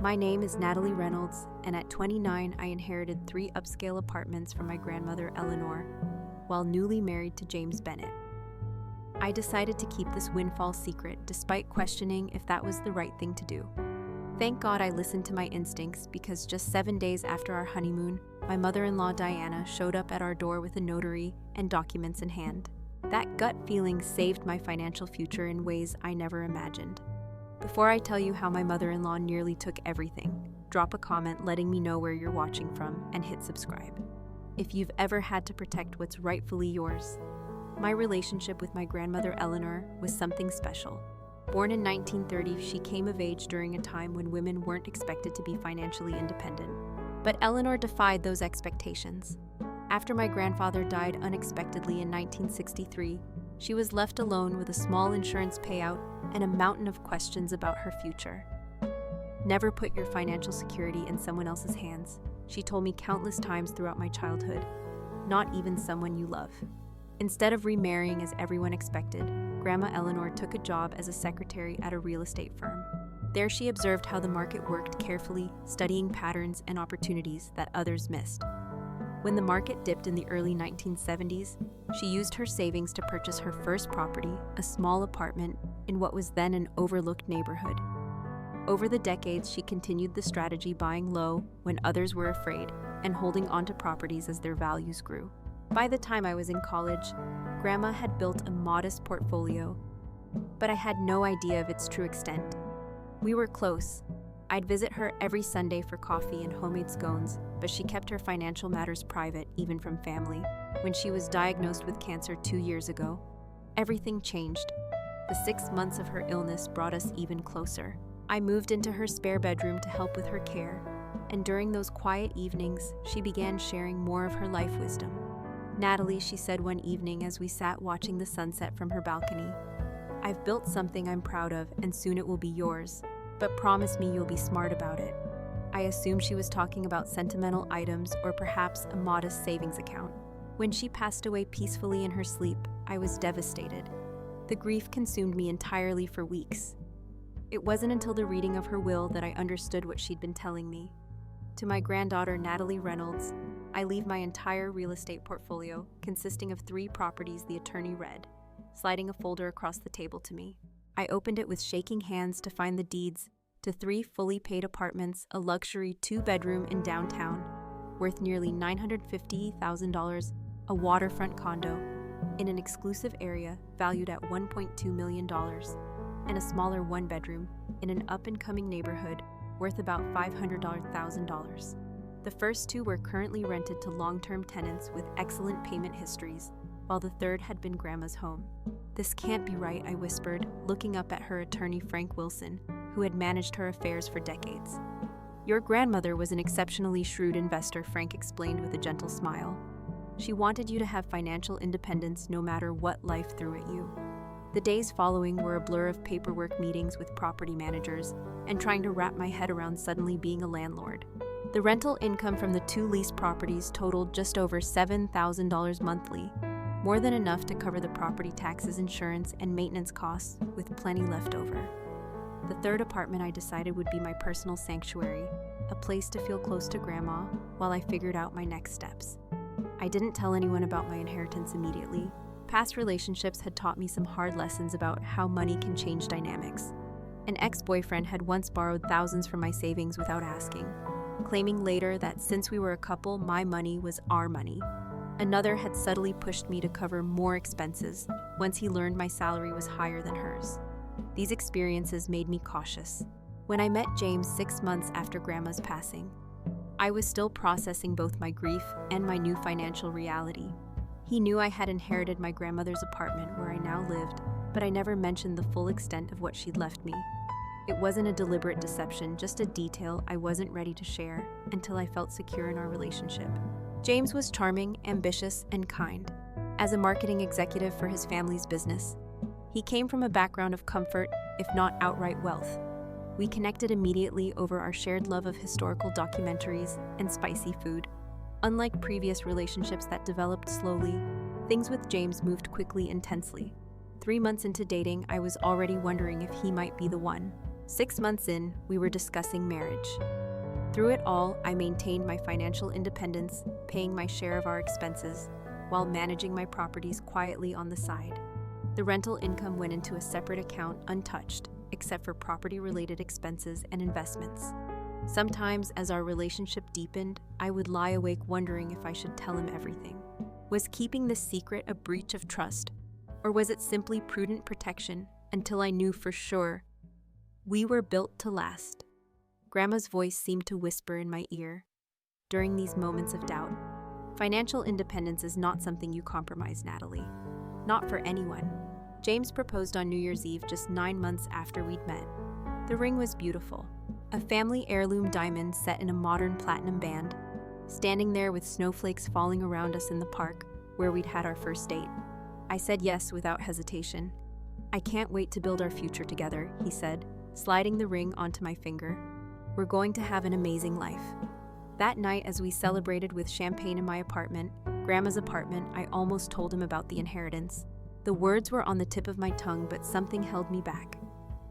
My name is Natalie Reynolds, and at 29, I inherited 3 upscale apartments from my grandmother Eleanor, while newly married to James Bennett. I decided to keep this windfall secret despite questioning if that was the right thing to do. Thank God I listened to my instincts, because just 7 days after our honeymoon, my mother-in-law Diana showed up at our door with a notary and documents in hand. That gut feeling saved my financial future in ways I never imagined. Before I tell you how my mother-in-law nearly took everything, drop a comment letting me know where you're watching from and hit subscribe. If you've ever had to protect what's rightfully yours. My relationship with my grandmother Eleanor was something special. Born in 1930, she came of age during a time when women weren't expected to be financially independent. But Eleanor defied those expectations. After my grandfather died unexpectedly in 1963, she was left alone with a small insurance payout and a mountain of questions about her future. Never put your financial security in someone else's hands, she told me countless times throughout my childhood. Not even someone you love. Instead of remarrying as everyone expected, Grandma Eleanor took a job as a secretary at a real estate firm. There she observed how the market worked carefully, studying patterns and opportunities that others missed. When the market dipped in the early 1970s, she used her savings to purchase her first property, a small apartment in what was then an overlooked neighborhood. Over the decades, she continued the strategy, buying low when others were afraid and holding onto properties as their values grew. By the time I was in college, Grandma had built a modest portfolio, but I had no idea of its true extent. We were close. I'd visit her every Sunday for coffee and homemade scones, but she kept her financial matters private, even from family. When she was diagnosed with cancer 2 years ago, everything changed. The 6 months of her illness brought us even closer. I moved into her spare bedroom to help with her care, and during those quiet evenings, she began sharing more of her life wisdom. "Natalie," she said one evening as we sat watching the sunset from her balcony, "I've built something I'm proud of, and soon it will be yours. But promise me you'll be smart about it." I assumed she was talking about sentimental items or perhaps a modest savings account. When she passed away peacefully in her sleep, I was devastated. The grief consumed me entirely for weeks. It wasn't until the reading of her will that I understood what she'd been telling me. To my granddaughter, Natalie Reynolds, I leave my entire real estate portfolio, consisting of 3 properties, the attorney read, sliding a folder across the table to me. I opened it with shaking hands to find the deeds to 3 fully paid apartments, a luxury 2-bedroom in downtown, worth nearly $950,000, a waterfront condo in an exclusive area valued at $1.2 million, and a smaller 1-bedroom in an up-and-coming neighborhood worth about $500,000. The first 2 were currently rented to long-term tenants with excellent payment histories, while the third had been Grandma's home. "This can't be right," I whispered, looking up at her attorney Frank Wilson, who had managed her affairs for decades. "Your grandmother was an exceptionally shrewd investor," Frank explained with a gentle smile. "She wanted you to have financial independence no matter what life threw at you." The days following were a blur of paperwork, meetings with property managers, and trying to wrap my head around suddenly being a landlord. The rental income from the 2 leased properties totaled just over $7,000 monthly, more than enough to cover the property taxes, insurance, and maintenance costs, with plenty left over. The 3rd apartment I decided would be my personal sanctuary, a place to feel close to Grandma while I figured out my next steps. I didn't tell anyone about my inheritance immediately. Past relationships had taught me some hard lessons about how money can change dynamics. An ex-boyfriend had once borrowed thousands from my savings without asking, claiming later that since we were a couple, my money was our money. Another had subtly pushed me to cover more expenses once he learned my salary was higher than hers. These experiences made me cautious. When I met James 6 months after Grandma's passing, I was still processing both my grief and my new financial reality. He knew I had inherited my grandmother's apartment where I now lived, but I never mentioned the full extent of what she'd left me. It wasn't a deliberate deception, just a detail I wasn't ready to share until I felt secure in our relationship. James was charming, ambitious, and kind. As a marketing executive for his family's business, he came from a background of comfort, if not outright wealth. We connected immediately over our shared love of historical documentaries and spicy food. Unlike previous relationships that developed slowly, things with James moved quickly, intensely. 3 months into dating, I was already wondering if he might be the one. 6 months in, we were discussing marriage. Through it all, I maintained my financial independence, paying my share of our expenses, while managing my properties quietly on the side. The rental income went into a separate account untouched, except for property-related expenses and investments. Sometimes, as our relationship deepened, I would lie awake wondering if I should tell him everything. Was keeping this secret a breach of trust, or was it simply prudent protection until I knew for sure? We were built to last. Grandma's voice seemed to whisper in my ear. During these moments of doubt, financial independence is not something you compromise, Natalie. Not for anyone. James proposed on New Year's Eve just 9 months after we'd met. The ring was beautiful, a family heirloom diamond set in a modern platinum band, standing there with snowflakes falling around us in the park where we'd had our first date. I said yes without hesitation. I can't wait to build our future together, he said, sliding the ring onto my finger. We're going to have an amazing life. That night, as we celebrated with champagne in my apartment, Grandma's apartment, I almost told him about the inheritance. The words were on the tip of my tongue, but something held me back.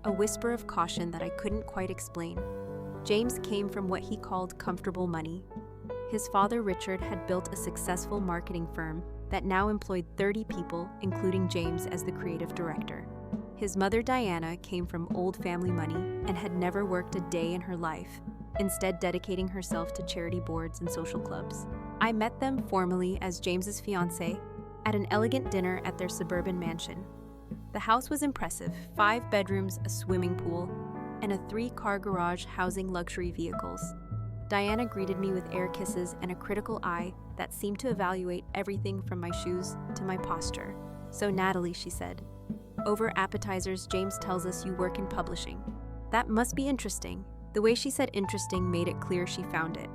A whisper of caution that I couldn't quite explain. James came from what he called comfortable money. His father, Richard, had built a successful marketing firm that now employed 30 people, including James as the creative director. His mother, Diana, came from old family money and had never worked a day in her life, instead dedicating herself to charity boards and social clubs. I met them formally as James's fiancée at an elegant dinner at their suburban mansion. The house was impressive, 5 bedrooms, a swimming pool, and a 3-car garage housing luxury vehicles. Diana greeted me with air kisses and a critical eye that seemed to evaluate everything from my shoes to my posture. So Natalie, she said, over appetizers, James tells us you work in publishing. That must be interesting. The way she said interesting made it clear she found it.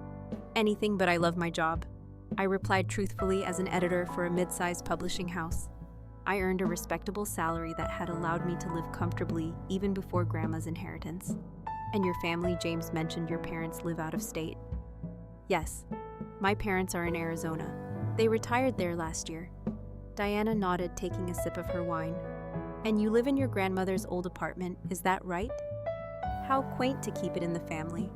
Anything but I love my job. I replied truthfully as an editor for a mid-sized publishing house. I earned a respectable salary that had allowed me to live comfortably even before Grandma's inheritance. And your family, James mentioned your parents live out of state. Yes, my parents are in Arizona. They retired there last year. Diana nodded, taking a sip of her wine. And you live in your grandmother's old apartment, is that right? How quaint to keep it in the family.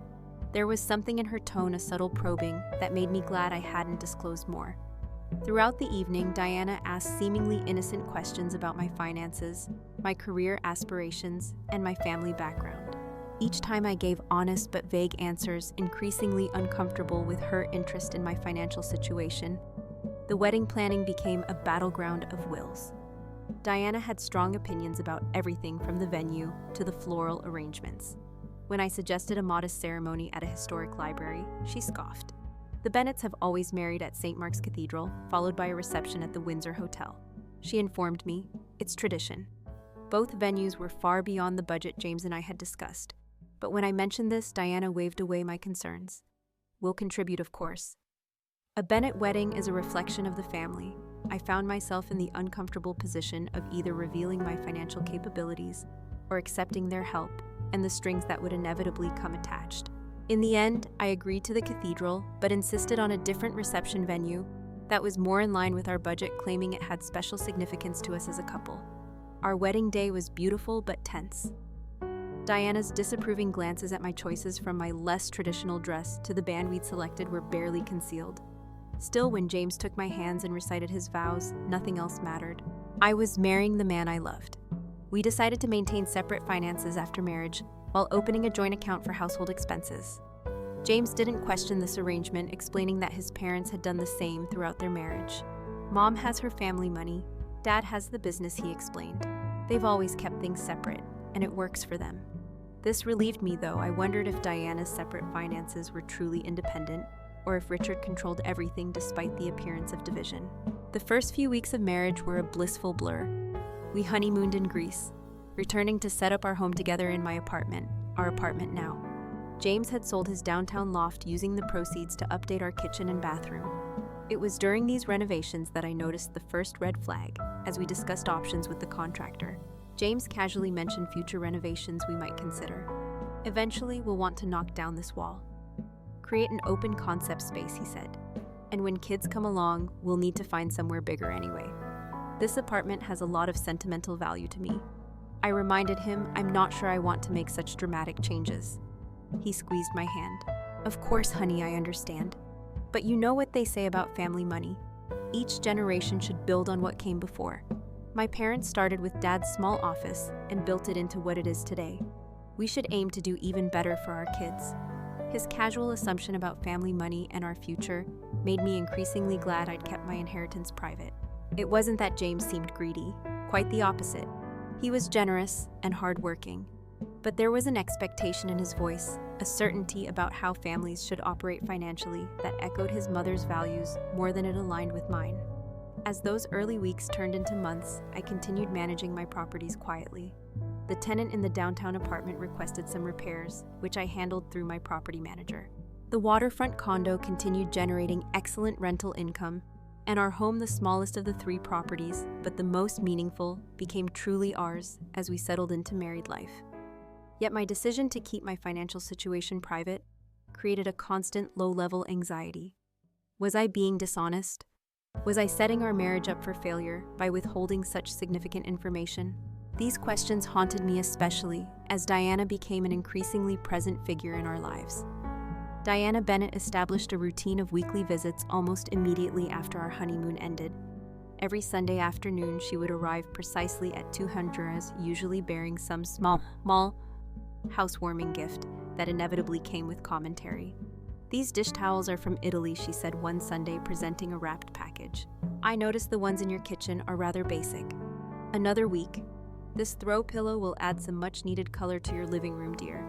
There was something in her tone, a subtle probing, that made me glad I hadn't disclosed more. Throughout the evening, Diana asked seemingly innocent questions about my finances, my career aspirations, and my family background. Each time I gave honest but vague answers, increasingly uncomfortable with her interest in my financial situation. The wedding planning became a battleground of wills. Diana had strong opinions about everything from the venue to the floral arrangements. When I suggested a modest ceremony at a historic library, she scoffed. The Bennets have always married at St. Mark's Cathedral, followed by a reception at the Windsor Hotel. She informed me, it's tradition. Both venues were far beyond the budget James and I had discussed. But when I mentioned this, Diana waved away my concerns. We'll contribute, of course. A Bennet wedding is a reflection of the family. I found myself in the uncomfortable position of either revealing my financial capabilities or accepting their help and the strings that would inevitably come attached. In the end, I agreed to the cathedral, but insisted on a different reception venue that was more in line with our budget, claiming it had special significance to us as a couple. Our wedding day was beautiful but tense. Diana's disapproving glances at my choices, from my less traditional dress to the band we'd selected, were barely concealed. Still, when James took my hands and recited his vows, nothing else mattered. I was marrying the man I loved. We decided to maintain separate finances after marriage, while opening a joint account for household expenses. James didn't question this arrangement, explaining that his parents had done the same throughout their marriage. Mom has her family money, Dad has the business, he explained. They've always kept things separate, and it works for them. This relieved me, though. I wondered if Diana's separate finances were truly independent, or if Richard controlled everything despite the appearance of division. The first few weeks of marriage were a blissful blur. We honeymooned in Greece, returning to set up our home together in my apartment, our apartment now. James had sold his downtown loft, using the proceeds to update our kitchen and bathroom. It was during these renovations that I noticed the first red flag as we discussed options with the contractor. James casually mentioned future renovations we might consider. Eventually, we'll want to knock down this wall. Create an open concept space, he said. And when kids come along, we'll need to find somewhere bigger anyway. This apartment has a lot of sentimental value to me. I reminded him I'm not sure I want to make such dramatic changes. He squeezed my hand. Of course, honey, I understand. But you know what they say about family money. Each generation should build on what came before. My parents started with Dad's small office and built it into what it is today. We should aim to do even better for our kids. His casual assumption about family money and our future made me increasingly glad I'd kept my inheritance private. It wasn't that James seemed greedy, quite the opposite. He was generous and hardworking, but there was an expectation in his voice, a certainty about how families should operate financially that echoed his mother's values more than it aligned with mine. As those early weeks turned into months, I continued managing my properties quietly. The tenant in the downtown apartment requested some repairs, which I handled through my property manager. The waterfront condo continued generating excellent rental income, and our home, the smallest of the 3 properties, but the most meaningful, became truly ours as we settled into married life. Yet my decision to keep my financial situation private created a constant low-level anxiety. Was I being dishonest? Was I setting our marriage up for failure by withholding such significant information? These questions haunted me especially as Diana became an increasingly present figure in our lives. Diana Bennett established a routine of weekly visits almost immediately after our honeymoon ended. Every Sunday afternoon, she would arrive precisely at 200, usually bearing some small housewarming gift that inevitably came with commentary. These dish towels are from Italy, she said one Sunday, presenting a wrapped package. I noticed the ones in your kitchen are rather basic. Another week. This throw pillow will add some much-needed color to your living room, dear.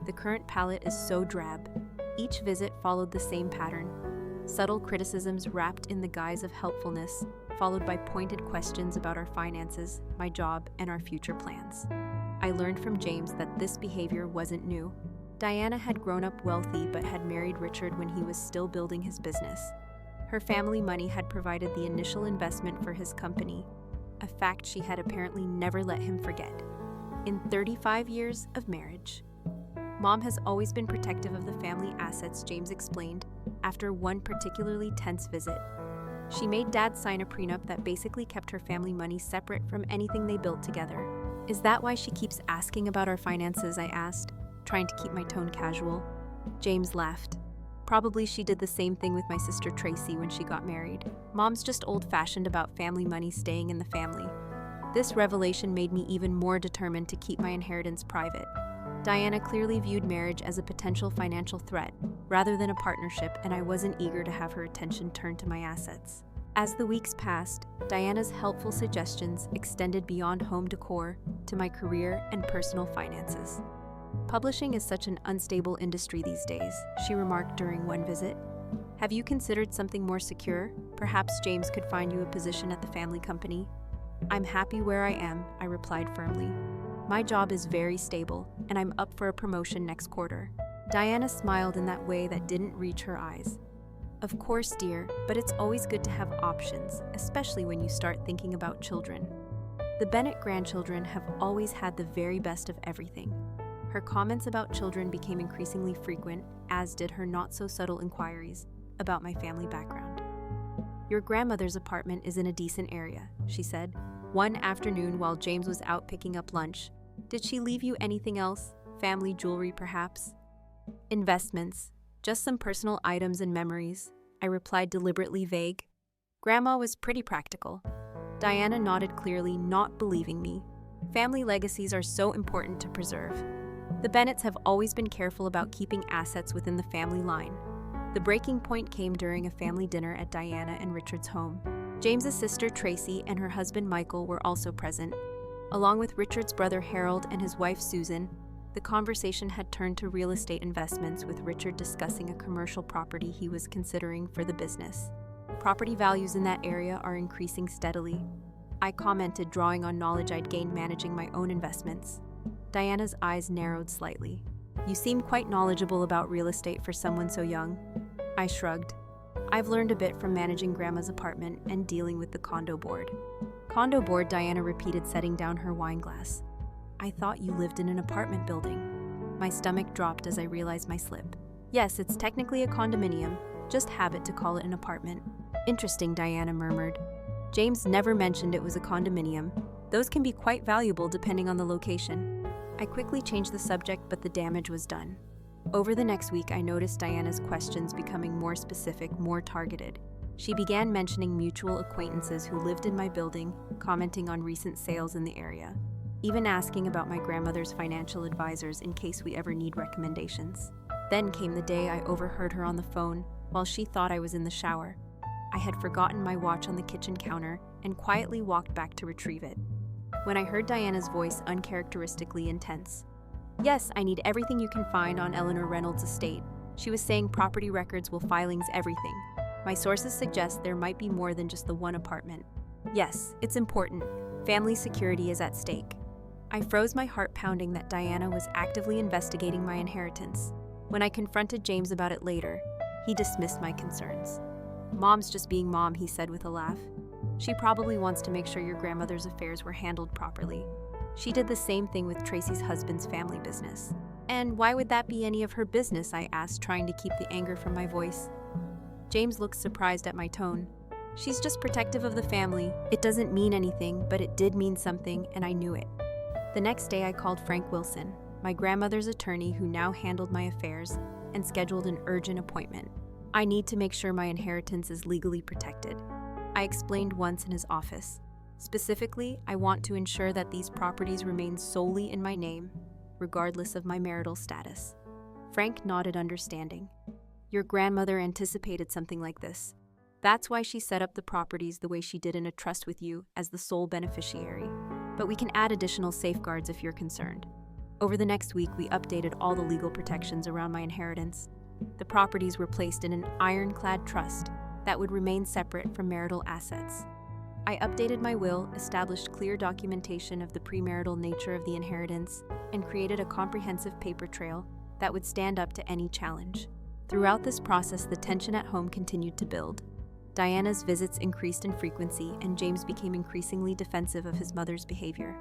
The current palette is so drab. Each visit followed the same pattern. Subtle criticisms wrapped in the guise of helpfulness, followed by pointed questions about our finances, my job, and our future plans. I learned from James that this behavior wasn't new. Diana had grown up wealthy but had married Richard when he was still building his business. Her family money had provided the initial investment for his company, a fact she had apparently never let him forget. In 35 years of marriage, Mom has always been protective of the family assets, James explained, after one particularly tense visit. She made Dad sign a prenup that basically kept her family money separate from anything they built together. Is that why she keeps asking about our finances? I asked, trying to keep my tone casual. James laughed. Probably she did the same thing with my sister Tracy when she got married. Mom's just old-fashioned about family money staying in the family. This revelation made me even more determined to keep my inheritance private. Diana clearly viewed marriage as a potential financial threat, rather than a partnership, and I wasn't eager to have her attention turned to my assets. As the weeks passed, Diana's helpful suggestions extended beyond home decor to my career and personal finances. Publishing is such an unstable industry these days, she remarked during one visit. Have you considered something more secure? Perhaps James could find you a position at the family company. I'm happy where I am, I replied firmly. My job is very stable, and I'm up for a promotion next quarter. Diana smiled in that way that didn't reach her eyes. Of course, dear, but it's always good to have options, especially when you start thinking about children. The Bennett grandchildren have always had the very best of everything. Her comments about children became increasingly frequent, as did her not-so-subtle inquiries about my family background. Your grandmother's apartment is in a decent area, she said, one afternoon while James was out picking up lunch. Did she leave you anything else? Family jewelry, perhaps? Investments. Just some personal items and memories, I replied, deliberately vague. Grandma was pretty practical. Diana nodded clearly, not believing me. Family legacies are so important to preserve. The Bennetts have always been careful about keeping assets within the family line. The breaking point came during a family dinner at Diana and Richard's home. James's sister Tracy and her husband Michael were also present. Along with Richard's brother Harold and his wife Susan, the conversation had turned to real estate investments, with Richard discussing a commercial property he was considering for the business. Property values in that area are increasing steadily, I commented, drawing on knowledge I'd gained managing my own investments. Diana's eyes narrowed slightly. You seem quite knowledgeable about real estate for someone so young. I shrugged. I've learned a bit from managing Grandma's apartment and dealing with the condo board. Condo board, Diana repeated, setting down her wine glass. I thought you lived in an apartment building. My stomach dropped as I realized my slip. Yes, it's technically a condominium, just habit to call it an apartment. Interesting, Diana murmured. James never mentioned it was a condominium. Those can be quite valuable depending on the location. I quickly changed the subject, but the damage was done. Over the next week, I noticed Diana's questions becoming more specific, more targeted. She began mentioning mutual acquaintances who lived in my building, commenting on recent sales in the area, even asking about my grandmother's financial advisors in case we ever need recommendations. Then came the day I overheard her on the phone while she thought I was in the shower. I had forgotten my watch on the kitchen counter and quietly walked back to retrieve it. When I heard Diana's voice uncharacteristically intense. "Yes, I need everything you can find on Eleanor Reynolds' estate." She was saying property records, will filings, everything. "My sources suggest there might be more than just the one apartment." "Yes, it's important. Family security is at stake." I froze, my heart pounding that Diana was actively investigating my inheritance. When I confronted James about it later, he dismissed my concerns. "Mom's just being mom," he said with a laugh. "She probably wants to make sure your grandmother's affairs were handled properly. She did the same thing with Tracy's husband's family business." "And why would that be any of her business?" I asked, trying to keep the anger from my voice. James looked surprised at my tone. "She's just protective of the family. It doesn't mean anything, but it did mean something, and I knew it." The next day I called Frank Wilson, my grandmother's attorney who now handled my affairs, and scheduled an urgent appointment. "I need to make sure my inheritance is legally protected," I explained once in his office. "Specifically, I want to ensure that these properties remain solely in my name, regardless of my marital status." Frank nodded understanding. "Your grandmother anticipated something like this. That's why she set up the properties the way she did in a trust with you as the sole beneficiary. But we can add additional safeguards if you're concerned." Over the next week, we updated all the legal protections around my inheritance. The properties were placed in an ironclad trust that would remain separate from marital assets. I updated my will, established clear documentation of the premarital nature of the inheritance, and created a comprehensive paper trail that would stand up to any challenge. Throughout this process, the tension at home continued to build. Diana's visits increased in frequency, and James became increasingly defensive of his mother's behavior.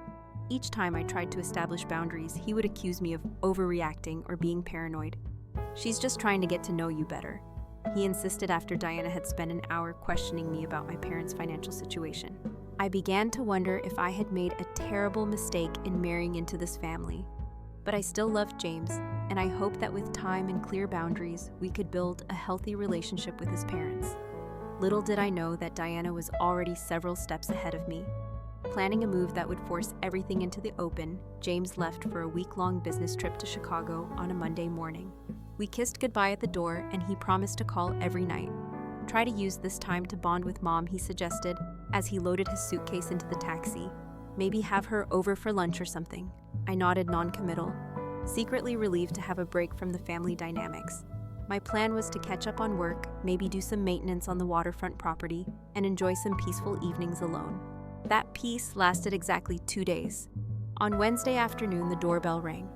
Each time I tried to establish boundaries, he would accuse me of overreacting or being paranoid. "She's just trying to get to know you better," he insisted after Diana had spent an hour questioning me about my parents' financial situation. I began to wonder if I had made a terrible mistake in marrying into this family. But I still loved James, and I hoped that with time and clear boundaries, we could build a healthy relationship with his parents. Little did I know that Diana was already several steps ahead of me. Planning a move that would force everything into the open, James left for a week-long business trip to Chicago on a Monday morning. We kissed goodbye at the door, and he promised to call every night. "Try to use this time to bond with Mom," he suggested, as he loaded his suitcase into the taxi. "Maybe have her over for lunch or something." I nodded, non-committal, secretly relieved to have a break from the family dynamics. My plan was to catch up on work, maybe do some maintenance on the waterfront property, and enjoy some peaceful evenings alone. That peace lasted exactly 2 days. On Wednesday afternoon, the doorbell rang.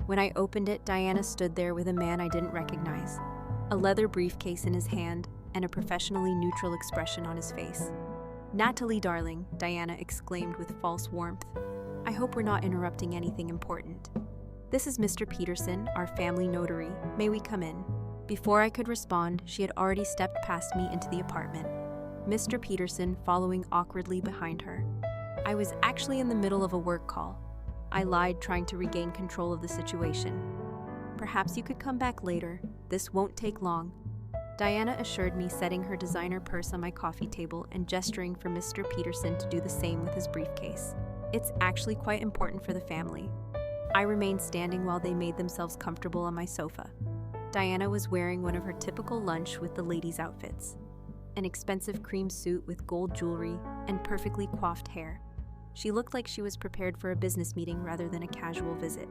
When I opened it, Diana stood there with a man I didn't recognize, a leather briefcase in his hand, and a professionally neutral expression on his face. "Natalie, darling," Diana exclaimed with false warmth. "I hope we're not interrupting anything important. This is Mr. Peterson, our family notary. May we come in?" Before I could respond, she had already stepped past me into the apartment, Mr. Peterson following awkwardly behind her. I was actually in the middle of a work call. I lied, trying to regain control of the situation. "Perhaps you could come back later. This won't take long," Diana assured me, setting her designer purse on my coffee table and gesturing for Mr. Peterson to do the same with his briefcase. "It's actually quite important for the family." I remained standing while they made themselves comfortable on my sofa. Diana was wearing one of her typical lunch with the ladies' outfits, an expensive cream suit with gold jewelry and perfectly coiffed hair. She looked like she was prepared for a business meeting rather than a casual visit.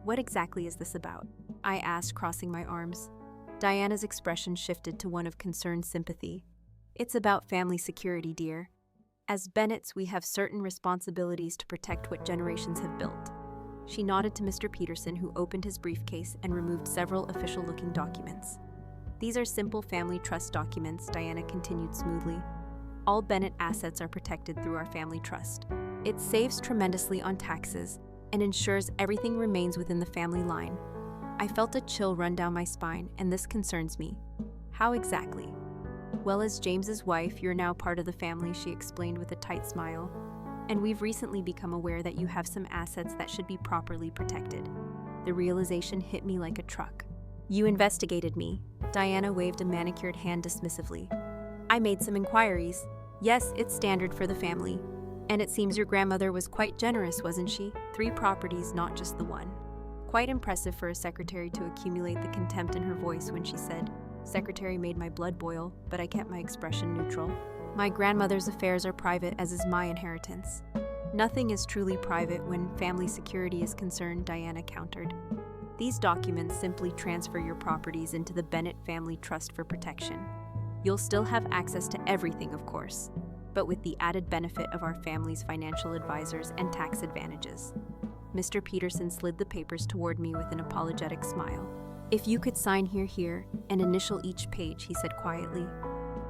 "What exactly is this about?" I asked, crossing my arms. Diana's expression shifted to one of concerned sympathy. "It's about family security, dear. As Bennetts, we have certain responsibilities to protect what generations have built." She nodded to Mr. Peterson, who opened his briefcase and removed several official-looking documents. "These are simple family trust documents," Diana continued smoothly. "All Bennett assets are protected through our family trust. It saves tremendously on taxes and ensures everything remains within the family line." I felt a chill run down my spine, and this concerns me. "How exactly?" "Well, as James's wife, you're now part of the family," she explained with a tight smile. and we've recently become aware that you have some assets that should be properly protected. The realization hit me like a truck. You investigated me. Diana waved a manicured hand dismissively. I made some inquiries. Yes, it's standard for the family. And it seems your grandmother was quite generous, wasn't she? 3 properties, not just the one. Quite impressive for a secretary to accumulate the contempt in her voice when she said, Secretary made my blood boil, but I kept my expression neutral. My grandmother's affairs are private, as is my inheritance. Nothing is truly private when family security is concerned, Diana countered. These documents simply transfer your properties into the Bennett Family Trust for protection. You'll still have access to everything, of course, but with the added benefit of our family's financial advisors and tax advantages. Mr. Peterson slid the papers toward me with an apologetic smile. If you could sign here, and initial each page, he said quietly.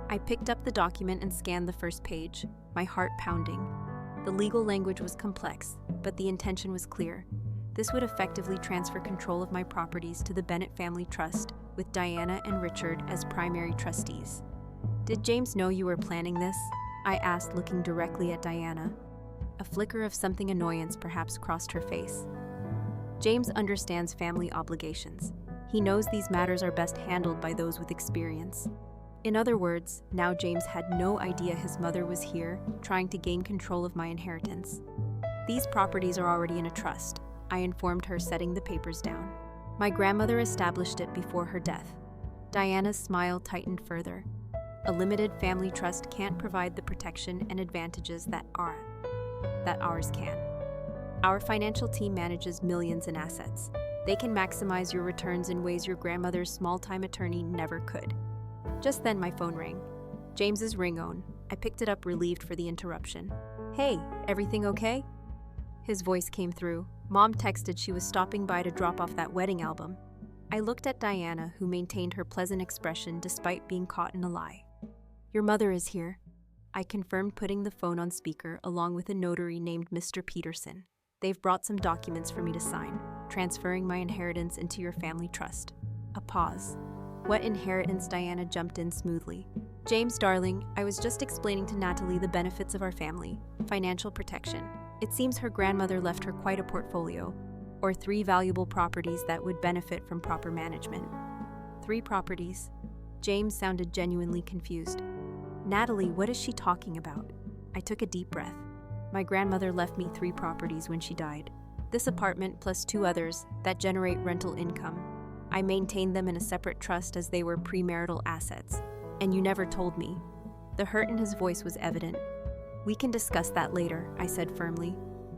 I picked up the document and scanned the first page, my heart pounding. The legal language was complex, but the intention was clear. This would effectively transfer control of my properties to the Bennett Family Trust, with Diana and Richard as primary trustees. Did James know you were planning this? I asked, looking directly at Diana. A flicker of something annoyance perhaps crossed her face. James understands family obligations. He knows these matters are best handled by those with experience. In other words, now James had no idea his mother was here, trying to gain control of my inheritance. These properties are already in a trust, I informed her, setting the papers down. My grandmother established it before her death. Diana's smile tightened further. A limited family trust can't provide the protection and advantages that ours can. Our financial team manages millions in assets. They can maximize your returns in ways your grandmother's small-time attorney never could. Just then my phone rang. James's ringtone. I picked it up, relieved for the interruption. Hey, everything okay? His voice came through. Mom texted she was stopping by to drop off that wedding album. I looked at Diana, who maintained her pleasant expression despite being caught in a lie. Your mother is here, I confirmed, putting the phone on speaker along with a notary named Mr. Peterson. They've brought some documents for me to sign, transferring my inheritance into your family trust. A pause. What inheritance? Diana jumped in smoothly. James, darling, I was just explaining to Natalie the benefits of our family, financial protection. It seems her grandmother left her quite a portfolio, or 3 valuable properties that would benefit from proper management. 3 properties? James sounded genuinely confused. Natalie, what is she talking about? I took a deep breath. My grandmother left me 3 properties when she died. This apartment plus 2 others that generate rental income. I maintained them in a separate trust as they were premarital assets. And you never told me. The hurt in his voice was evident. We can discuss that later, I said firmly.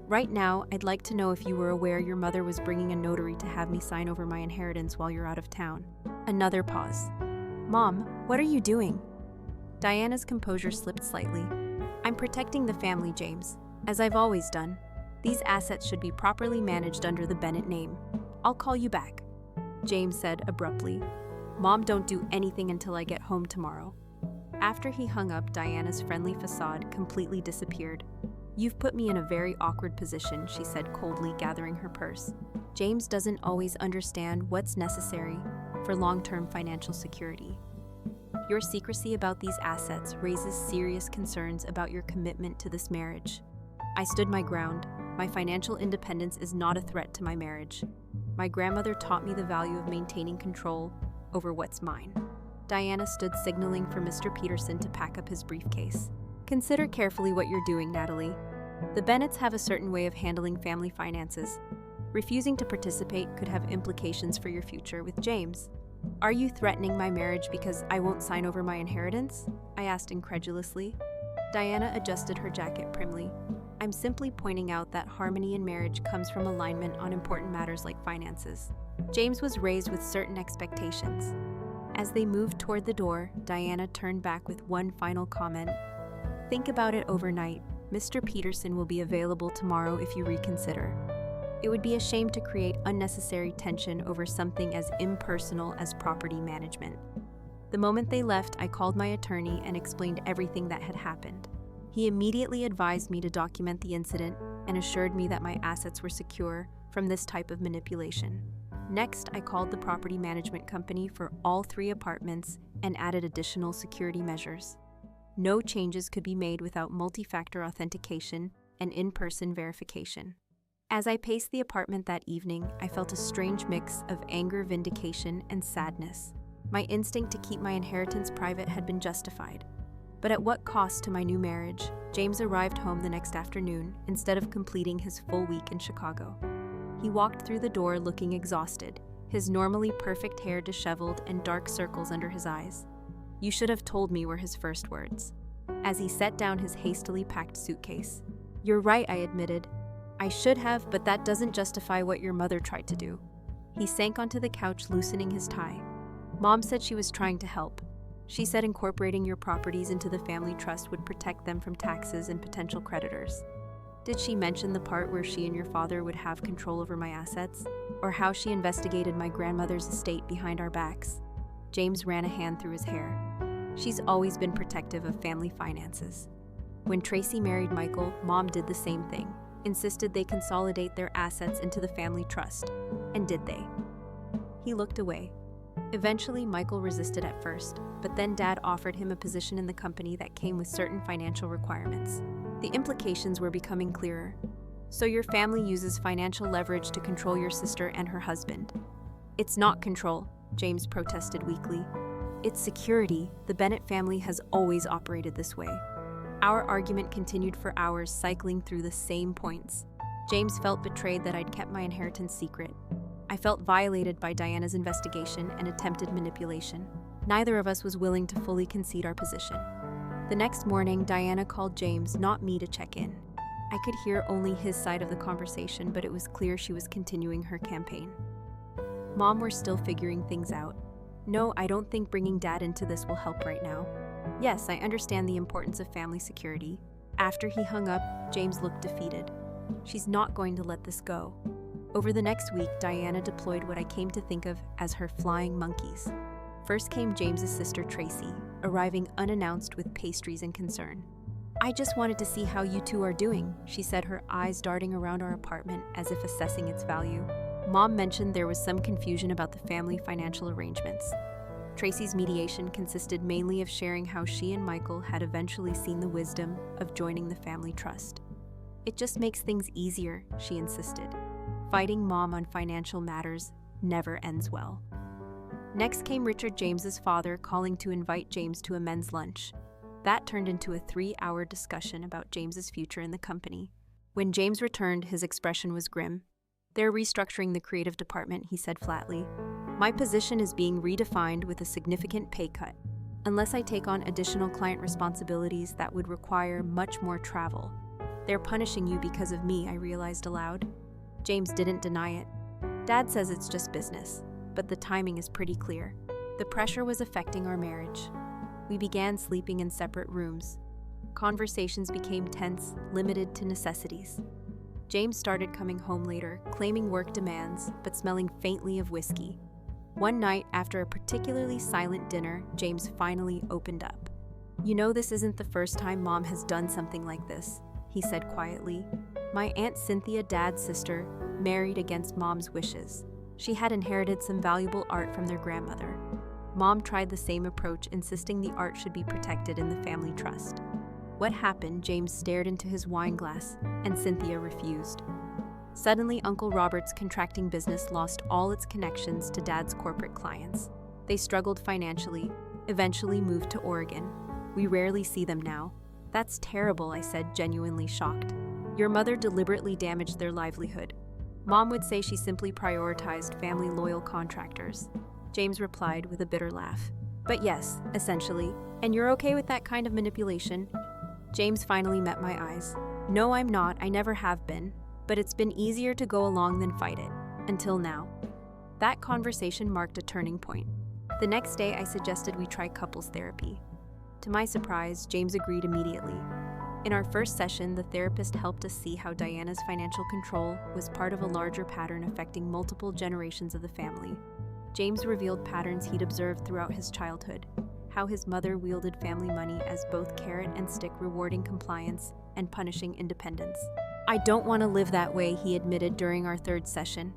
Right now, I'd like to know if you were aware your mother was bringing a notary to have me sign over my inheritance while you're out of town. Another pause. Mom, what are you doing? Diana's composure slipped slightly. I'm protecting the family, James, as I've always done. These assets should be properly managed under the Bennett name. I'll call you back, James said abruptly. Mom, don't do anything until I get home tomorrow. After he hung up, Diana's friendly facade completely disappeared. You've put me in a very awkward position, she said coldly, gathering her purse. James doesn't always understand what's necessary for long-term financial security. Your secrecy about these assets raises serious concerns about your commitment to this marriage. I stood my ground. My financial independence is not a threat to my marriage. My grandmother taught me the value of maintaining control over what's mine. Diana stood, signaling for Mr. Peterson to pack up his briefcase. Consider carefully what you're doing, Natalie. The Bennetts have a certain way of handling family finances. Refusing to participate could have implications for your future with James. Are you threatening my marriage because I won't sign over my inheritance? I asked incredulously. Diana adjusted her jacket primly. I'm simply pointing out that harmony in marriage comes from alignment on important matters like finances. James was raised with certain expectations. As they moved toward the door, Diana turned back with one final comment. Think about it overnight. Mr. Peterson will be available tomorrow if you reconsider. It would be a shame to create unnecessary tension over something as impersonal as property management. The moment they left, I called my attorney and explained everything that had happened. He immediately advised me to document the incident and assured me that my assets were secure from this type of manipulation. Next, I called the property management company for all 3 apartments and added additional security measures. No changes could be made without multi-factor authentication and in-person verification. As I paced the apartment that evening, I felt a strange mix of anger, vindication, and sadness. My instinct to keep my inheritance private had been justified. But at what cost to my new marriage? James arrived home the next afternoon instead of completing his full week in Chicago. He walked through the door looking exhausted, his normally perfect hair disheveled and dark circles under his eyes. "You should have told me," were his first words, as he set down his hastily packed suitcase. "You're right," I admitted. "I should have, but that doesn't justify what your mother tried to do." He sank onto the couch, loosening his tie. "Mom said she was trying to help. She said incorporating your properties into the family trust would protect them from taxes and potential creditors." "Did she mention the part where she and your father would have control over my assets? Or how she investigated my grandmother's estate behind our backs?" James ran a hand through his hair. "She's always been protective of family finances. When Tracy married Michael, Mom did the same thing, insisted they consolidate their assets into the family trust. And did they?" He looked away. Eventually, Michael resisted at first, but then Dad offered him a position in the company that came with certain financial requirements. The implications were becoming clearer. "So your family uses financial leverage to control your sister and her husband." "It's not control," James protested weakly. "It's security. The Bennett family has always operated this way." Our argument continued for hours, cycling through the same points. James felt betrayed that I'd kept my inheritance secret. I felt violated by Diana's investigation and attempted manipulation. Neither of us was willing to fully concede our position. The next morning, Diana called James, not me, to check in. I could hear only his side of the conversation, but it was clear she was continuing her campaign. "Mom, we're still figuring things out. No, I don't think bringing Dad into this will help right now. Yes, I understand the importance of family security." After he hung up, James looked defeated. "She's not going to let this go." Over the next week, Diana deployed what I came to think of as her flying monkeys. First came James's sister Tracy, arriving unannounced with pastries and concern. "I just wanted to see how you two are doing," she said, her eyes darting around our apartment as if assessing its value. Mom mentioned there was some confusion about the family financial arrangements. Tracy's mediation consisted mainly of sharing how she and Michael had eventually seen the wisdom of joining the family trust. "It just makes things easier," she insisted. Fighting Mom on financial matters never ends well. Next came Richard, James's father, calling to invite James to a men's lunch. That turned into a 3-hour discussion about James's future in the company. When James returned, his expression was grim. "They're restructuring the creative department," he said flatly. "My position is being redefined with a significant pay cut. Unless I take on additional client responsibilities, that would require much more travel. They're punishing you because of me," I realized aloud. James didn't deny it. "Dad says it's just business, but the timing is pretty clear." The pressure was affecting our marriage. We began sleeping in separate rooms. Conversations became tense, limited to necessities. James started coming home later, claiming work demands, but smelling faintly of whiskey. One night, after a particularly silent dinner, James finally opened up. "You know, this isn't the first time Mom has done something like this," he said quietly. "My Aunt Cynthia, Dad's sister, married against Mom's wishes. She had inherited some valuable art from their grandmother. Mom tried the same approach, insisting the art should be protected in the family trust." "What happened?" James stared into his wine glass, and Cynthia refused. Suddenly, Uncle Robert's contracting business lost all its connections to Dad's corporate clients. They struggled financially, eventually moved to Oregon. We rarely see them now. "That's terrible," I said, genuinely shocked. "Your mother deliberately damaged their livelihood." Mom would say she simply prioritized family-loyal contractors. James replied with a bitter laugh. "But yes, essentially. And you're okay with that kind of manipulation?" James finally met my eyes. "No, I'm not. I never have been. But it's been easier to go along than fight it. Until now." That conversation marked a turning point. The next day, I suggested we try couples therapy. To my surprise, James agreed immediately. In our first session, the therapist helped us see how Diana's financial control was part of a larger pattern affecting multiple generations of the family. James revealed patterns he'd observed throughout his childhood, how his mother wielded family money as both carrot and stick, rewarding compliance and punishing independence. "I don't want to live that way," he admitted during our third session.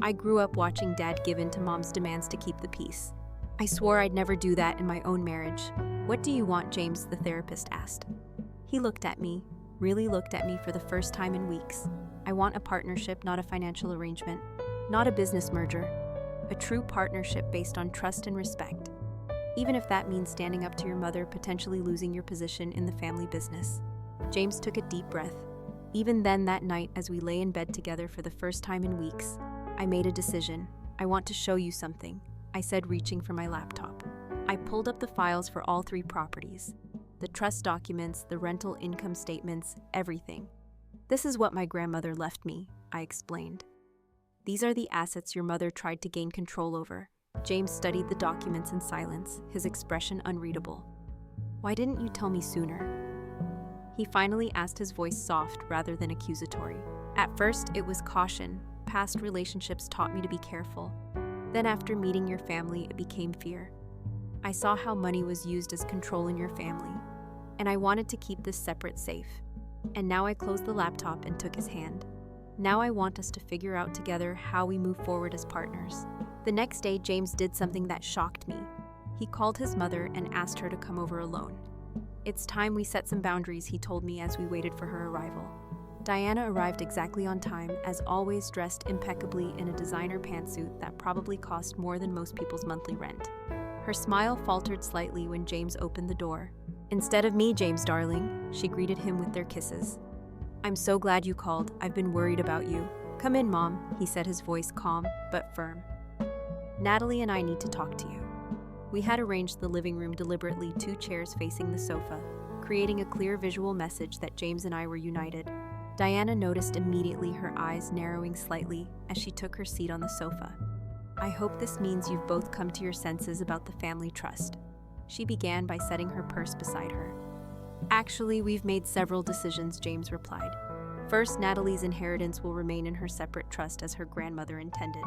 "I grew up watching Dad give in to Mom's demands to keep the peace. I swore I'd never do that in my own marriage." "What do you want, James?" the therapist asked. He looked at me. really looked at me for the first time in weeks. I want a partnership, not a financial arrangement, not a business merger, a true partnership based on trust and respect. Even if that means standing up to your mother, potentially losing your position in the family business. James took a deep breath. Even then, that night, as we lay in bed together for the first time in weeks, I made a decision. I want to show you something, I said, reaching for my laptop. I pulled up the files for all 3 properties. The trust documents, the rental income statements, everything. This is what my grandmother left me, I explained. These are the assets your mother tried to gain control over. James studied the documents in silence, his expression unreadable. Why didn't you tell me sooner? He finally asked, his voice soft rather than accusatory. At first, it was caution. Past relationships taught me to be careful. Then after meeting your family, it became fear. I saw how money was used as control in your family, and I wanted to keep this separate safe. And now I closed the laptop and took his hand. Now I want us to figure out together how we move forward as partners. The next day, James did something that shocked me. He called his mother and asked her to come over alone. It's time we set some boundaries, he told me as we waited for her arrival. Diana arrived exactly on time, as always dressed impeccably in a designer pantsuit that probably cost more than most people's monthly rent. Her smile faltered slightly when James opened the door. Instead of me, James darling, she greeted him with their kisses. I'm so glad you called. I've been worried about you. Come in, Mom, he said, his voice calm but firm. Natalie and I need to talk to you. We had arranged the living room deliberately, 2 chairs facing the sofa, creating a clear visual message that James and I were united. Diana noticed immediately, her eyes narrowing slightly as she took her seat on the sofa. I hope this means you've both come to your senses about the family trust. She began by setting her purse beside her. Actually, we've made several decisions, James replied. First, Natalie's inheritance will remain in her separate trust as her grandmother intended.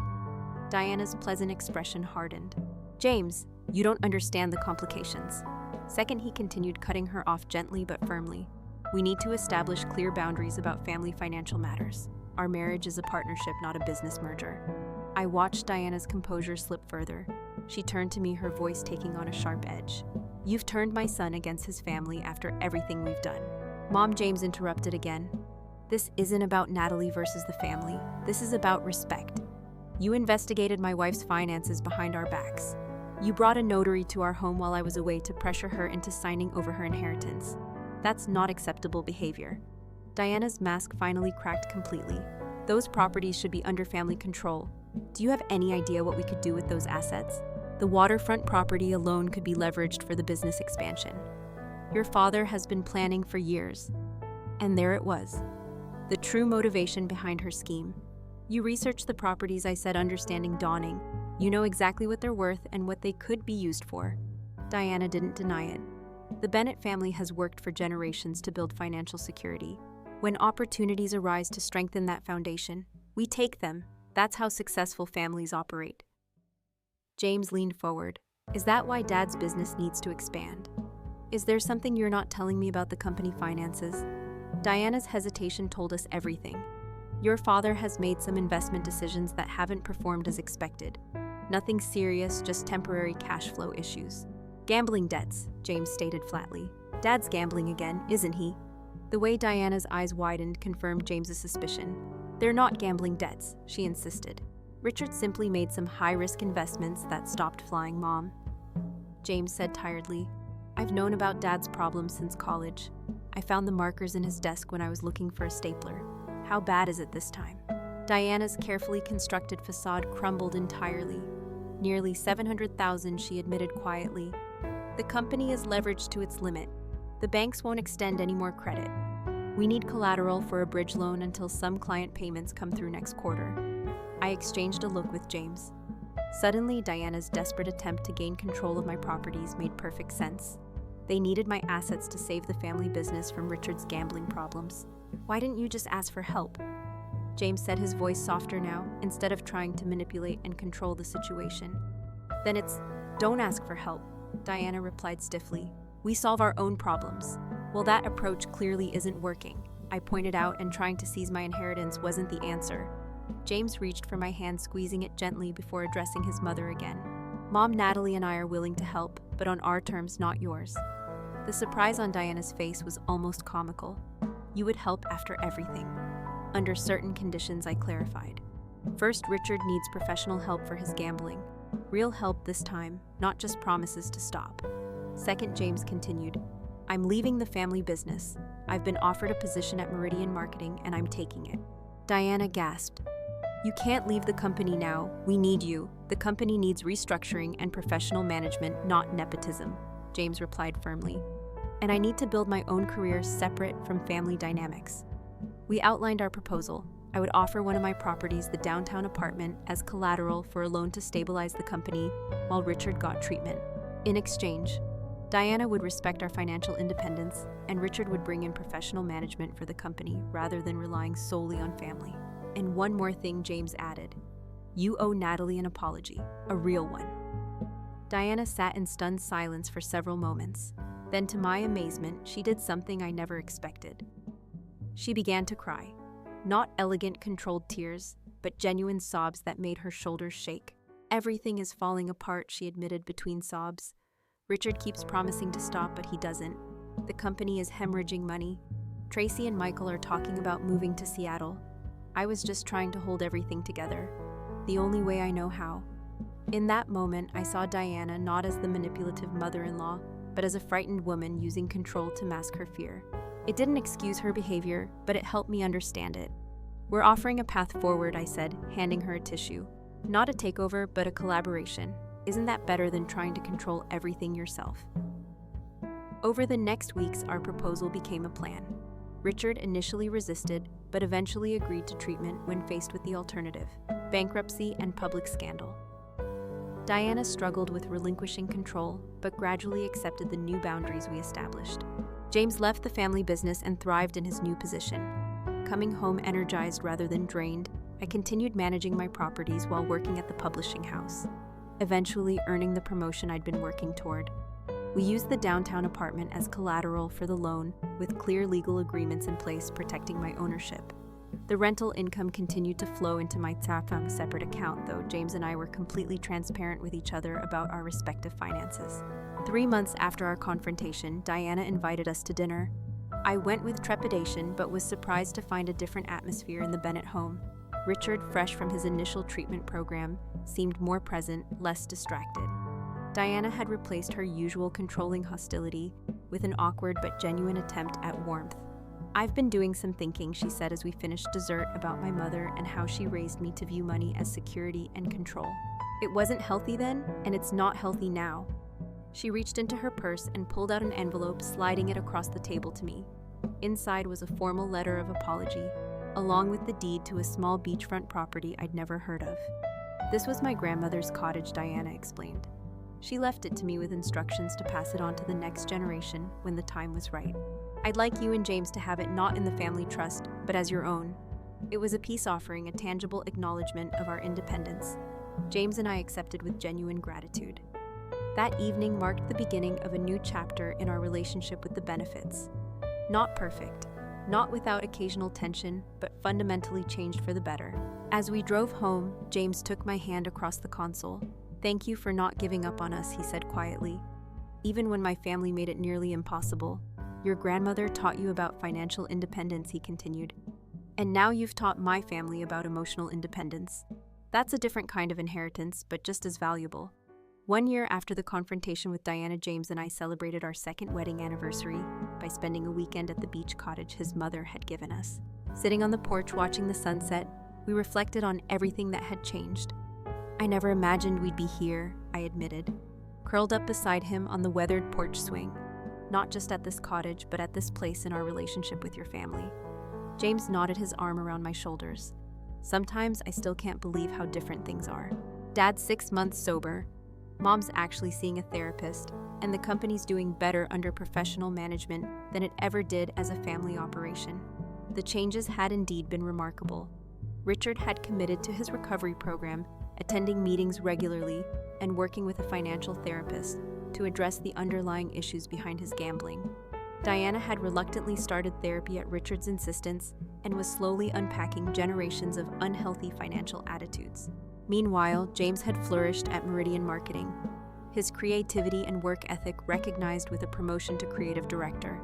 Diana's pleasant expression hardened. James, you don't understand the complications. Second, he continued, cutting her off gently but firmly. We need to establish clear boundaries about family financial matters. Our marriage is a partnership, not a business merger. I watched Diana's composure slip further. She turned to me, her voice taking on a sharp edge. You've turned my son against his family after everything we've done. Mom, James interrupted again. This isn't about Natalie versus the family. This is about respect. You investigated my wife's finances behind our backs. You brought a notary to our home while I was away to pressure her into signing over her inheritance. That's not acceptable behavior. Diana's mask finally cracked completely. Those properties should be under family control. Do you have any idea what we could do with those assets? The waterfront property alone could be leveraged for the business expansion. Your father has been planning for years. And there it was. The true motivation behind her scheme. You researched the properties, I said, understanding dawning. You know exactly what they're worth and what they could be used for. Diana didn't deny it. The Bennett family has worked for generations to build financial security. When opportunities arise to strengthen that foundation, we take them. That's how successful families operate. James leaned forward. Is that why Dad's business needs to expand? Is there something you're not telling me about the company finances? Diana's hesitation told us everything. Your father has made some investment decisions that haven't performed as expected. Nothing serious, just temporary cash flow issues. Gambling debts, James stated flatly. Dad's gambling again, isn't he? The way Diana's eyes widened confirmed James's suspicion. They're not gambling debts, she insisted. Richard simply made some high-risk investments that stopped flying, Mom. James said tiredly. I've known about Dad's problems since college. I found the markers in his desk when I was looking for a stapler. How bad is it this time? Diana's carefully constructed facade crumbled entirely. Nearly $700,000, she admitted quietly. The company is leveraged to its limit. The banks won't extend any more credit. We need collateral for a bridge loan until some client payments come through next quarter. I exchanged a look with James. Suddenly, Diana's desperate attempt to gain control of my properties made perfect sense. They needed my assets to save the family business from Richard's gambling problems. Why didn't you just ask for help? James said, his voice softer now, instead of trying to manipulate and control the situation. Then it's, don't ask for help, Diana replied stiffly. We solve our own problems. Well, that approach clearly isn't working, I pointed out, and trying to seize my inheritance wasn't the answer. James reached for my hand, squeezing it gently before addressing his mother again. Mom, Natalie and I are willing to help, but on our terms, not yours. The surprise on Diana's face was almost comical. You would help after everything. Under certain conditions, I clarified. First, Richard needs professional help for his gambling. Real help this time, not just promises to stop. Second, James continued, I'm leaving the family business. I've been offered a position at Meridian Marketing and I'm taking it. Diana gasped. You can't leave the company now. We need you. The company needs restructuring and professional management, not nepotism, James replied firmly. And I need to build my own career separate from family dynamics. We outlined our proposal. I would offer one of my properties, the downtown apartment, as collateral for a loan to stabilize the company while Richard got treatment. In exchange, Diana would respect our financial independence, and Richard would bring in professional management for the company rather than relying solely on family. And one more thing, James added. You owe Natalie an apology, a real one. Diana sat in stunned silence for several moments. Then, to my amazement, she did something I never expected. She began to cry. Not elegant, controlled tears, but genuine sobs that made her shoulders shake. Everything is falling apart, she admitted between sobs. Richard keeps promising to stop, but he doesn't. The company is hemorrhaging money. Tracy and Michael are talking about moving to Seattle. I was just trying to hold everything together, the only way I know how. In that moment, I saw Diana not as the manipulative mother-in-law, but as a frightened woman using control to mask her fear. It didn't excuse her behavior, but it helped me understand it. We're offering a path forward, I said, handing her a tissue. Not a takeover, but a collaboration. Isn't that better than trying to control everything yourself? Over the next weeks, our proposal became a plan. Richard initially resisted, but eventually agreed to treatment when faced with the alternative, bankruptcy and public scandal. Diana struggled with relinquishing control, but gradually accepted the new boundaries we established. James left the family business and thrived in his new position. Coming home energized rather than drained, I continued managing my properties while working at the publishing house, eventually earning the promotion I'd been working toward. We used the downtown apartment as collateral for the loan, with clear legal agreements in place protecting my ownership. The rental income continued to flow into my Tafam separate account, though James and I were completely transparent with each other about our respective finances. 3 months after our confrontation, Diana invited us to dinner. I went with trepidation, but was surprised to find a different atmosphere in the Bennett home. Richard, fresh from his initial treatment program, seemed more present, less distracted. Diana had replaced her usual controlling hostility with an awkward but genuine attempt at warmth. I've been doing some thinking, she said as we finished dessert, about my mother and how she raised me to view money as security and control. It wasn't healthy then, and it's not healthy now. She reached into her purse and pulled out an envelope, sliding it across the table to me. Inside was a formal letter of apology, along with the deed to a small beachfront property I'd never heard of. This was my grandmother's cottage, Diana explained. She left it to me with instructions to pass it on to the next generation when the time was right. I'd like you and James to have it not in the family trust, but as your own. It was a peace offering, a tangible acknowledgement of our independence. James and I accepted with genuine gratitude. That evening marked the beginning of a new chapter in our relationship with the Benefits. Not perfect, not without occasional tension, but fundamentally changed for the better. As we drove home, James took my hand across the console. Thank you for not giving up on us, he said quietly. Even when my family made it nearly impossible. Your grandmother taught you about financial independence, he continued. And now you've taught my family about emotional independence. That's a different kind of inheritance, but just as valuable. 1 year after the confrontation with Diana, James and I celebrated our second wedding anniversary by spending a weekend at the beach cottage his mother had given us. Sitting on the porch watching the sunset, we reflected on everything that had changed. I never imagined we'd be here, I admitted, curled up beside him on the weathered porch swing, not just at this cottage, but at this place in our relationship with your family. James nodded his arm around my shoulders. Sometimes I still can't believe how different things are. Dad's 6 months sober, Mom's actually seeing a therapist, and the company's doing better under professional management than it ever did as a family operation. The changes had indeed been remarkable. Richard had committed to his recovery program, attending meetings regularly, and working with a financial therapist to address the underlying issues behind his gambling. Diana had reluctantly started therapy at Richard's insistence and was slowly unpacking generations of unhealthy financial attitudes. Meanwhile, James had flourished at Meridian Marketing, his creativity and work ethic recognized with a promotion to creative director.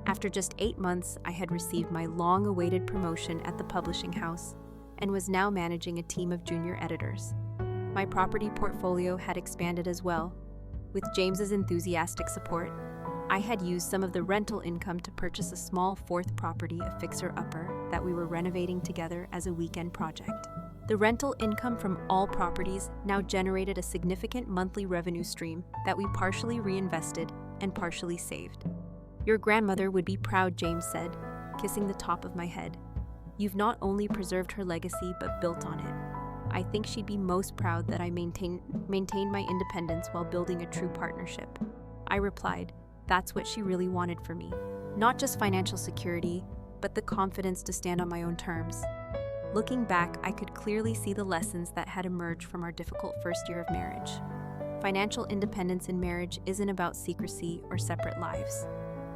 After just 8 months, I had received my long-awaited promotion at the publishing house and was now managing a team of junior editors. My property portfolio had expanded as well. With James's enthusiastic support, I had used some of the rental income to purchase a small fourth property, a fixer-upper, that we were renovating together as a weekend project. The rental income from all properties now generated a significant monthly revenue stream that we partially reinvested and partially saved. "Your grandmother would be proud," James said, kissing the top of my head. "You've not only preserved her legacy but built on it. I think she'd be most proud that I maintained my independence while building a true partnership." I replied, that's what she really wanted for me. Not just financial security, but the confidence to stand on my own terms. Looking back, I could clearly see the lessons that had emerged from our difficult first year of marriage. Financial independence in marriage isn't about secrecy or separate lives.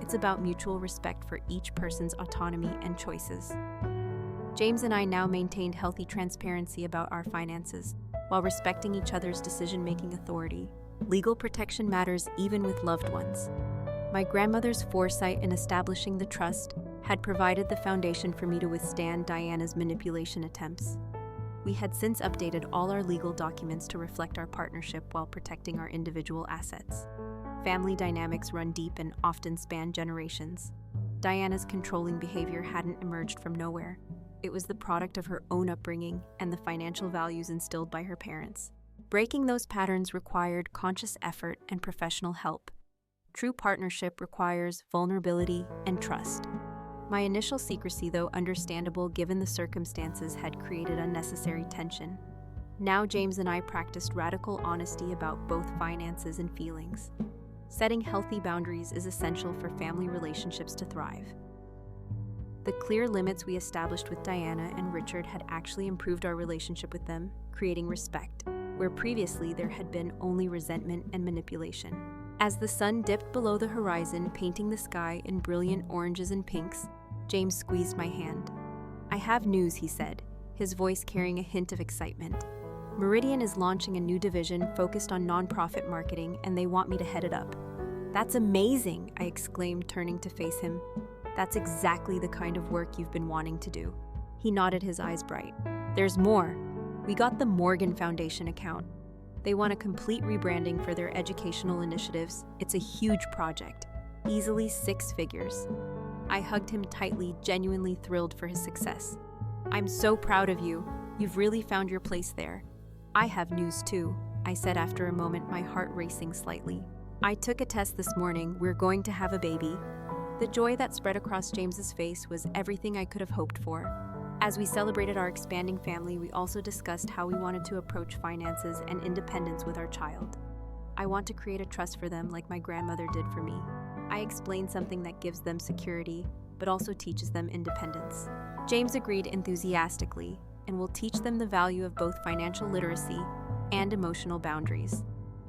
It's about mutual respect for each person's autonomy and choices. James and I now maintained healthy transparency about our finances, while respecting each other's decision-making authority. Legal protection matters even with loved ones. My grandmother's foresight in establishing the trust had provided the foundation for me to withstand Diana's manipulation attempts. We had since updated all our legal documents to reflect our partnership while protecting our individual assets. Family dynamics run deep and often span generations. Diana's controlling behavior hadn't emerged from nowhere. It was the product of her own upbringing and the financial values instilled by her parents. Breaking those patterns required conscious effort and professional help. True partnership requires vulnerability and trust. My initial secrecy, though understandable given the circumstances, had created unnecessary tension. Now James and I practiced radical honesty about both finances and feelings. Setting healthy boundaries is essential for family relationships to thrive. The clear limits we established with Diana and Richard had actually improved our relationship with them, creating respect, where previously there had been only resentment and manipulation. As the sun dipped below the horizon, painting the sky in brilliant oranges and pinks, James squeezed my hand. "I have news," he said, his voice carrying a hint of excitement. "Meridian is launching a new division focused on nonprofit marketing, and they want me to head it up." "That's amazing," I exclaimed, turning to face him. "That's exactly the kind of work you've been wanting to do." He nodded, his eyes bright. "There's more. We got the Morgan Foundation account. They want a complete rebranding for their educational initiatives. It's a huge project, easily 6 figures. I hugged him tightly, genuinely thrilled for his success. "I'm so proud of you. You've really found your place there." "I have news too," I said after a moment, my heart racing slightly. "I took a test this morning. We're going to have a baby." The joy that spread across James's face was everything I could have hoped for. As we celebrated our expanding family, we also discussed how we wanted to approach finances and independence with our child. "I want to create a trust for them like my grandmother did for me." I explained something that gives them security, but also teaches them independence. James agreed enthusiastically, and will teach them the value of both financial literacy and emotional boundaries.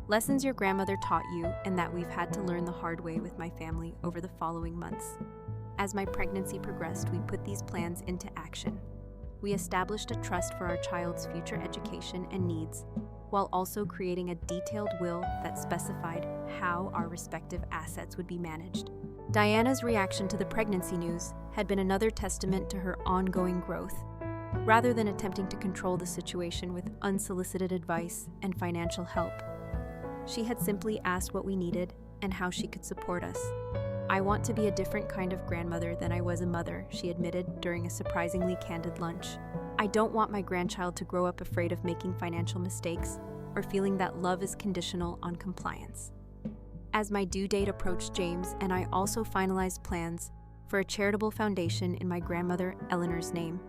Lessons your grandmother taught you, and that we've had to learn the hard way with my family over the following months. As my pregnancy progressed, we put these plans into action. We established a trust for our child's future education and needs, while also creating a detailed will that specified how our respective assets would be managed. Diana's reaction to the pregnancy news had been another testament to her ongoing growth. Rather than attempting to control the situation with unsolicited advice and financial help, she had simply asked what we needed and how she could support us. "I want to be a different kind of grandmother than I was a mother," she admitted during a surprisingly candid lunch. "I don't want my grandchild to grow up afraid of making financial mistakes or feeling that love is conditional on compliance." As my due date approached, James and I also finalized plans for a charitable foundation in my grandmother Eleanor's name.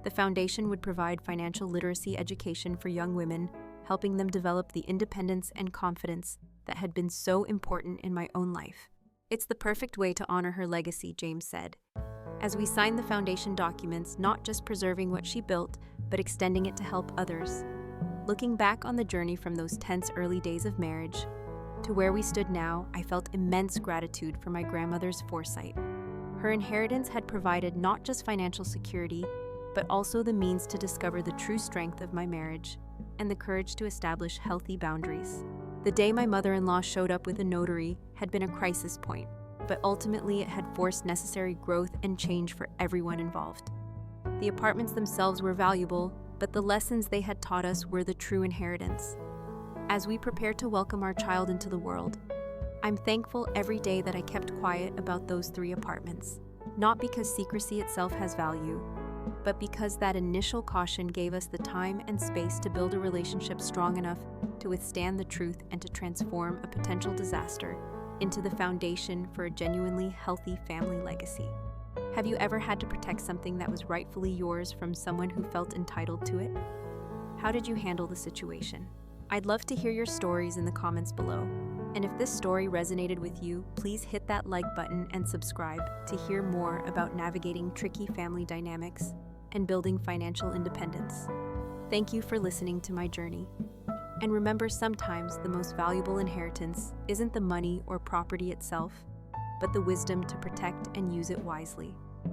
The foundation would provide financial literacy education for young women, helping them develop the independence and confidence that had been so important in my own life. "It's the perfect way to honor her legacy," James said. As we signed the foundation documents, not just preserving what she built, but extending it to help others. Looking back on the journey from those tense early days of marriage to where we stood now, I felt immense gratitude for my grandmother's foresight. Her inheritance had provided not just financial security, but also the means to discover the true strength of my marriage and the courage to establish healthy boundaries. The day my mother-in-law showed up with a notary had been a crisis point. but ultimately it had forced necessary growth and change for everyone involved. The apartments themselves were valuable, but the lessons they had taught us were the true inheritance. As we prepare to welcome our child into the world, I'm thankful every day that I kept quiet about those 3 apartments, not because secrecy itself has value, but because that initial caution gave us the time and space to build a relationship strong enough to withstand the truth and to transform a potential disaster into the foundation for a genuinely healthy family legacy. Have you ever had to protect something that was rightfully yours from someone who felt entitled to it? How did you handle the situation? I'd love to hear your stories in the comments below. And if this story resonated with you, please hit that like button and subscribe to hear more about navigating tricky family dynamics and building financial independence. Thank you for listening to my journey. And remember, sometimes the most valuable inheritance isn't the money or property itself, but the wisdom to protect and use it wisely.